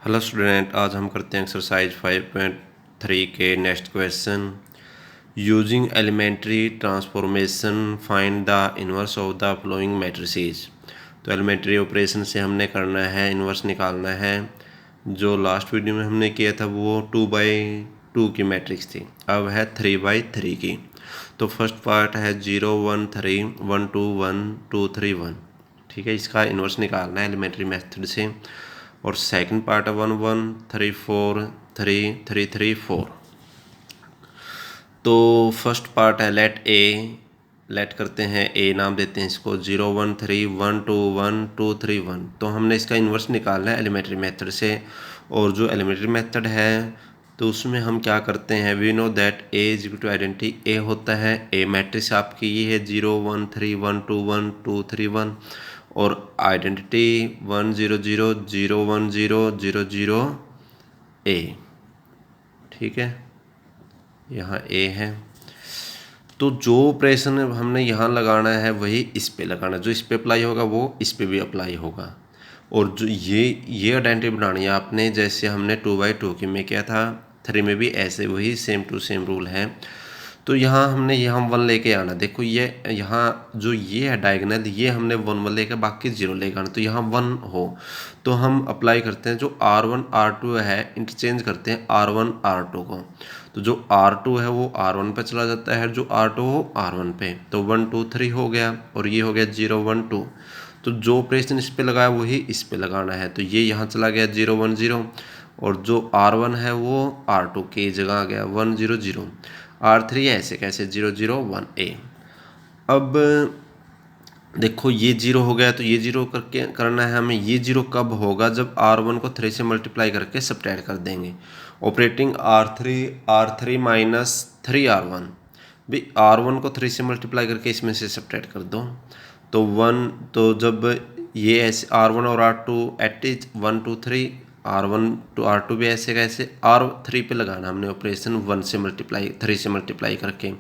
Hello student, आज हम करते हैं एक्सरसाइज 5.3 के next question. Using elementary transformation find the inverse of the following matrices. तो एलिमेंट्री ऑपरेशन से हमने करना है, इन्वर्स निकालना है। जो लास्ट वीडियो में हमने किया था वो 2/2 की मैट्रिक्स थी, अब है 3/3 की। तो फर्स्ट पार्ट है 0 1 3 1 2 1 2 3 1। ठीक है, इसका इन्वर्स निकालना है एलिमेंट्री मेथड से। और सेकंड पार्ट है 1 1 3 4 3 3 3 4। तो फर्स्ट पार्ट है लेट करते हैं, ए नाम देते हैं इसको। 0 1 3 1 2 1 2 3 1। तो हमने इसका इन्वर्स निकालना है एलिमेंट्री मेथड से। और जो एलिमेंट्री मेथड है तो उसमें हम क्या करते हैं, we know that A is equal to identity A होता है। ए मैट्रिक्स आपकी ये है 0 1 3 1 2 1 2 3 1। और आइडेंटिटी 1 0 0 0 1 0 0 0 ए। ठीक है, यहाँ ए है। तो जो ऑपरेशन हमने यहाँ लगाना है वही इस पे लगाना है, जो इस पे अप्लाई होगा वो इस पे भी अप्लाई होगा। और जो ये आइडेंटिटी बनानी है आपने, जैसे हमने 2/2 की में किया था, 3 में भी ऐसे वही सेम टू सेम रूल है। तो यहाँ हमने यहाँ 1 लेके आना। देखो ये यहाँ जो ये है डायगोनल, ये हमने 1 1 लेकर बाकी 0 लेकर आना। तो यहाँ 1 हो तो हम अप्लाई करते हैं जो R1 R2 है, इंटरचेंज करते हैं R1 R2 को। तो जो R2 है वो R1 पे चला जाता है, जो R2 हो R1 पे। तो 1 2 3 हो गया और ये हो गया 0 1 2। तो जो ऑपरेशन इस पे लगाया वही इस पे लगाना है। तो ये यहाँ चला गया 0 1 0। और जो R1 है वो R2 की जगह आ गया 1 0 0। R3 ऐसे कैसे 0 0 1 ए। अब देखो ये 0 हो गया, तो ये 0 करके करना है हमें। ये 0 कब होगा, जब R1 को 3 से मल्टीप्लाई करके सब्ट्रैक्ट कर देंगे। ऑपरेटिंग R3 माइनस 3R1 भी, R1 को 3 से मल्टीप्लाई करके इसमें से सब्ट्रैक्ट कर दो। तो 1, तो जब ये ऐसे R1 और R2 eight is 1 2 3, R1 to R2 भी ऐसे कैसे R3 पे लगाना हमने ऑपरेशन 1 से मल्टीप्लाई 3 से मल्टीप्लाई करके।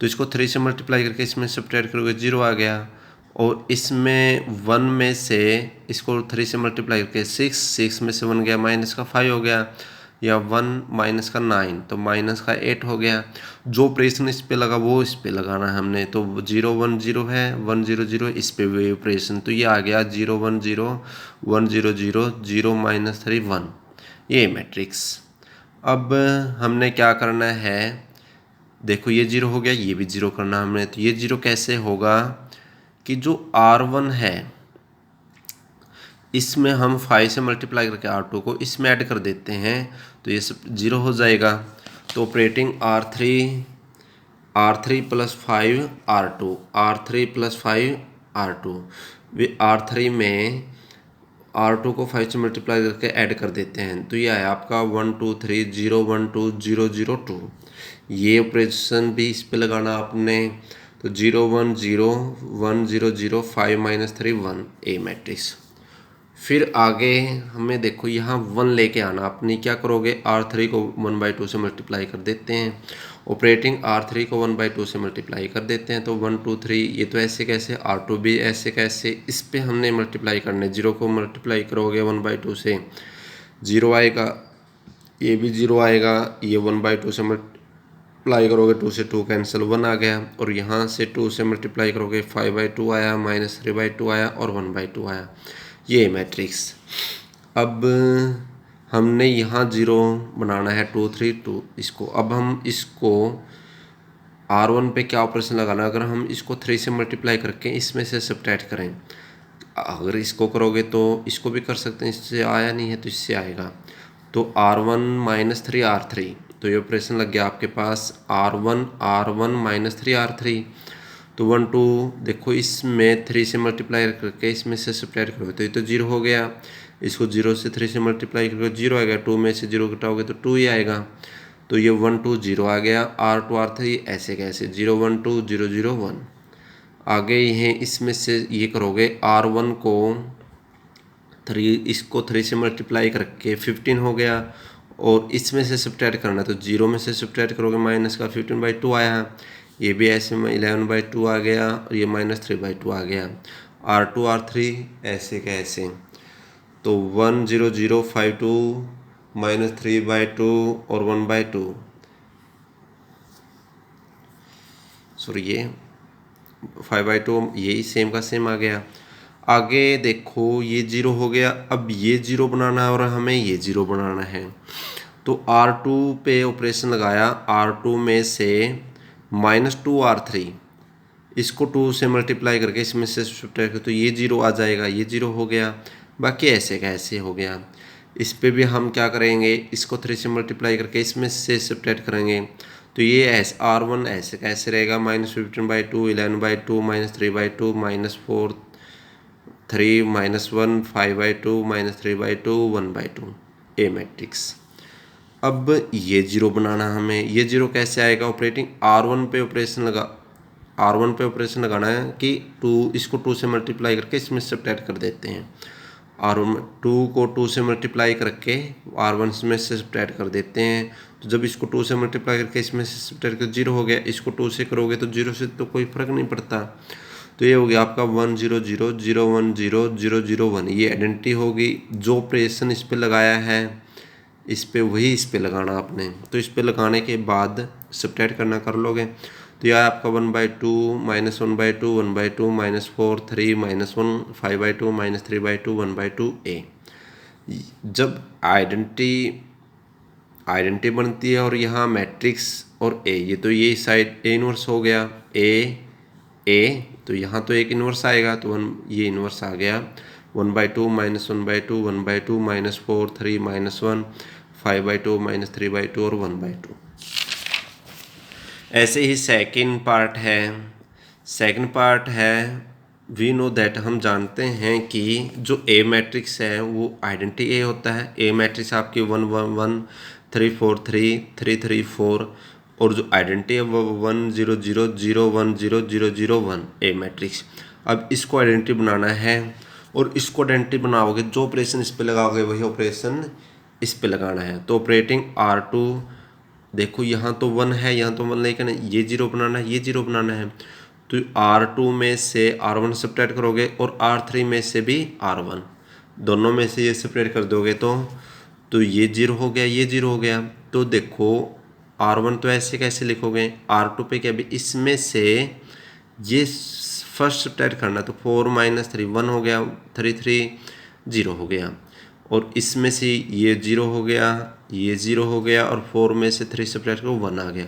तो इसको 3 से मल्टीप्लाई करके इसमें सब्ट्रैक्ट करोगे 0 आ गया। और इसमें 1 में से इसको 3 से मल्टीप्लाई करके 6 में से 1 गया, माइनस का 5 हो गया, या 1 माइनस का 9 तो माइनस का 8 हो गया। जो ऑपरेशन इस पे लगा वो इस पे लगाना है हमने। तो 0 1 0 है, 1 0 0 इस पे भी ऑपरेशन। तो ये आ गया 0 1 0 1 0 0 0 माइनस 3 1, ये मैट्रिक्स। अब हमने क्या करना है, देखो ये 0 हो गया, ये भी 0 करना हमने। तो ये 0 कैसे होगा कि जो R1 है इसमें हम 5 से मल्टीप्लाई करके R2 को इसमें ऐड कर देते हैं, तो ये सब 0 हो जाएगा। तो operating R3 plus 5 R3 plus 5 R2। वे R3 में R2 को 5 से मल्टीप्लाई करके ऐड कर देते हैं। तो ये आया आपका 1 2 3 0 1 2 0 0 2। ये ऑपरेशन भी इस पे लगाना आपने। तो 0 1 0 1 0 0 5 माइनस 3 1 ए मैट्रिक्स। फिर आगे हमें देखो यहाँ 1 लेके आना। अपनी क्या करोगे, R3 को 1/2 से मल्टीप्लाई कर देते हैं। ऑपरेटिंग R3 को 1/2 से मल्टीप्लाई कर देते हैं। तो 1 2 3, ये तो ऐसे कैसे, R2 भी ऐसे कैसे, इस पे हमने मल्टीप्लाई करने। 0 को मल्टीप्लाई करोगे 1/2 से 0 आएगा, ये भी 0 आएगा। ये 1/2 से मल्टीप्लाई करोगे 2 से 2 कैंसिल, 1 आ गया। और यहाँ से 2 से मल्टीप्लाई करोगे 5/2 आया, माइनस 3/2 आया और 1/2 आया, ये मैट्रिक्स। अब हमने यहाँ 0 बनाना है 2 3 2 इसको। अब हम इसको R1 पे क्या ऑपरेशन लगाना, अगर हम इसको 3 से मल्टीप्लाई करके इसमें से सब्ट्रैक्ट करें, अगर इसको करोगे तो इसको भी कर सकते हैं, इससे आया नहीं है तो इससे आएगा। तो R1 माइनस 3 R3, तो ये ऑपरेशन लग गया आपके पास R1 माइनस 3 R3। तो 1 2, देखो इसमें 3 से मल्टीप्लाई करके इसमें से सब्ट्रैक्ट करोगे तो ये तो 0 हो गया। इसको 0 से 3 से मल्टीप्लाई करके 0 आएगा, 2 में से 0 घटाओगे तो 2 ही आएगा। तो ये 1 2 0 आ गया। R2 R3 ऐसे कैसे 0 1 2 0 0 1। आगे ये इसमें से ये करोगे R1 को 3, इसको 3 से मल्टीप्लाई करके 15 हो गया। और इसमें से सब्ट्रैक्ट करना, तो 0 में से सब्ट्रैक्ट करोगे माइनस का 15/2 आया। ये भी ऐसे में 11/2 आ गया और ये माइनस 3/2 आ गया। R2 R3 ऐसे कैसे। तो 1 0 0 5 2 -3/2 और 1/2, सॉरी ये 5/2 यही सेम का सेम आ गया। आगे देखो ये 0 हो गया, अब ये 0 बनाना है और हमें ये 0 बनाना है। तो R2 पे ऑपरेशन लगाया, R2 में से -2 R3, इसको 2 से मल्टीप्लाई करके इसमें से सब्ट्रैक्ट, तो ये 0 आ जाएगा, ये 0 हो गया। बाकी ऐसे का ऐसे हो गया। इस पे भी हम क्या करेंगे, इसको 3 से मल्टीप्लाई करके इसमें से सब्ट्रैक्ट करेंगे, तो ये ऐसे R1 ऐसे का ऐसे रहेगा, -15/2 11/2 -3/2 -4 3 -1 5/2 -3/2 1/2 ए मैट्रिक्स। अब ये 0 बनाना हमें, ये 0 कैसे आएगा, ऑपरेटिंग R1 पे ऑपरेशन लगाना है कि 2, इसको 2 से मल्टीप्लाई करके इसमें सब्ट्रैक्ट कर देते हैं। R2 को 2 से मल्टीप्लाई करके R1 में से सब्ट्रैक्ट कर देते हैं। तो जब इसको 2 से मल्टीप्लाई करके इसमें से सब्ट्रैक्ट कर 0 हो गया, इसको 2 से करोगे तो 0 से तो कोई फ़र्क नहीं पड़ता। तो ये हो गया आपका 1 0 0 0 1 0 0 0 1, ये आइडेंटिटी होगी। जो ऑपरेशन इस पे लगाया है इस पे वही इस पे लगाना आपने। तो इस पे लगाने के बाद सब्ट्रैक्ट करना कर लोगे, तो यह आपका 1/2 -1/2 1/2 -4 3 -1 5/2 -3/2 1/2 ए। जब आइडेंटिटी बनती है और यहाँ मैट्रिक्स और ए, ये तो ये साइड ए इनवर्स हो गया, ए तो यहाँ तो एक इनवर्स आएगा, तो ये इनवर्स आ गया 1/2 -1/2 1/2 -4 3 -1 5/2 -3/2 और 1/2। ऐसे ही सेकंड पार्ट है वी नो दैट, हम जानते हैं कि जो ए मैट्रिक्स है वो आइडेंटिटी ए होता है। ए मैट्रिक्स आपकी 1 1 1 3 4 3 3 3 4, और जो आइडेंटिटी है वो 1 0 0 0 1 0 0 0 1 ए मैट्रिक्स। अब इसको आइडेंटिटी बनाना है, और इसको आइडेंटिटी बनाओगे जो ऑपरेशन इस पे लगाओगे वही ऑपरेशन इस पे लगाना है। तो ऑपरेटिंग R2, देखो यहाँ तो 1 है, यहाँ तो 1, लेकिन ये 0 बनाना है, ये 0 बनाना है। तो R2 में से R1 सब्ट्रैक्ट करोगे और R3 में से भी R1, दोनों में से ये सब्ट्रैक्ट कर दोगे तो ये 0 हो गया, ये 0 हो गया। तो देखो R1 तो ऐसे कैसे लिखोगे, R2 पे क्या भी इसमें से ये फर्स्ट सब्ट्रैक्ट करना, तो 4 -3 1 हो गया, 3 3 0 हो गया, और इसमें से ये 0 हो गया, ये 0 हो गया, और 4 में से 3 सब्ट्रैक्ट को 1 आ गया।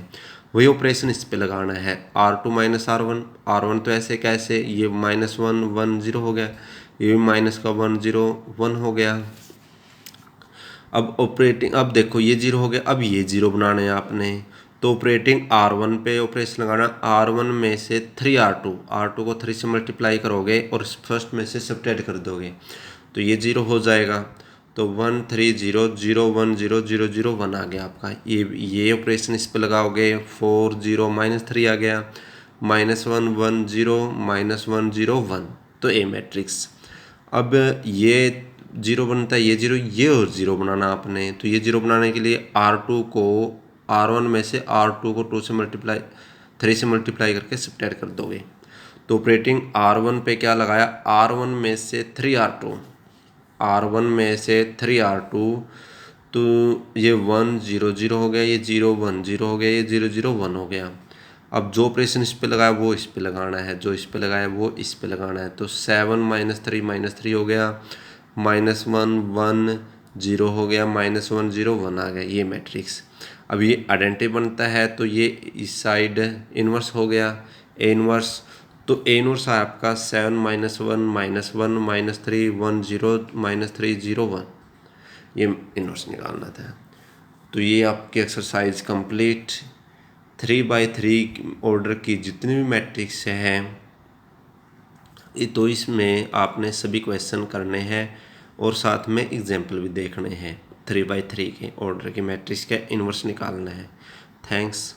वही ऑपरेशन इस पे लगाना है, R2 -R1, R1 तो ऐसे कैसे, ये -1 1 0 हो गया, ये भी माइनस का 1 0 1 हो गया। अब देखो ये 0 हो गया, अब ये 0 बनाना है आपने। तो ऑपरेटिंग R1 पे ऑपरेशन लगाना, R1 में से 3R2 को 3 से मल्टीप्लाई करोगे और फर्स्ट में से सब्ट्रैक्ट कर दोगे, तो ये 0 हो जाएगा। तो 1 3 0 0 1 0 0 0 1 आ गया आपका। ये ऑपरेशन इस पे लगाओगे, 4 0 -3 आ गया, -1 1 0 -1 0 1, तो ए मैट्रिक्स। अब ये 0 बनता है, ये 0, ये और 0 बनाना आपने। तो ये 0 बनाने के लिए R2 को R1 में से R2 को 3 से मल्टीप्लाई करके सब्ट्रैक्ट कर दोगे। तो ऑपरेटिंग R1 पे क्या लगाया, R1 में से 3R2, R1 में से 3R2, तो ये 1 0 0 हो गया, ये 0 1 0 हो गया, ये 0 0 1 हो gया। अब जो ऑपरेशन इस पे लगाया वो इस पे लगाना है, जो इस पे लगाया वो इस पे लगाना है। तो 7 -3 -3 हो गया, -1 1 0 हो गया, -1 0 1 आ गया, ये मैट्रिक्स। अब ये आइडेंटिटी बनता है, तो ये इस साइड इन्वर्स हो गया, ए इन्वर्स। तो ए इन्वर्स है आपका 7 -1 -1 -3 1 0 -3 0 1, ये इन्वर्स निकालना था। तो ये आपकी एक्सरसाइज कंप्लीट। 3x3 ऑर्डर की जितनी भी मैट्रिक्स हैं, तो इसमें आपने सभी क्वेश्चन करने हैं और साथ में एग्जाम्पल भी देखने हैं। 3x3 के ऑर्डर की मैट्रिक्स का इन्वर्स निकालना है। थैंक्स।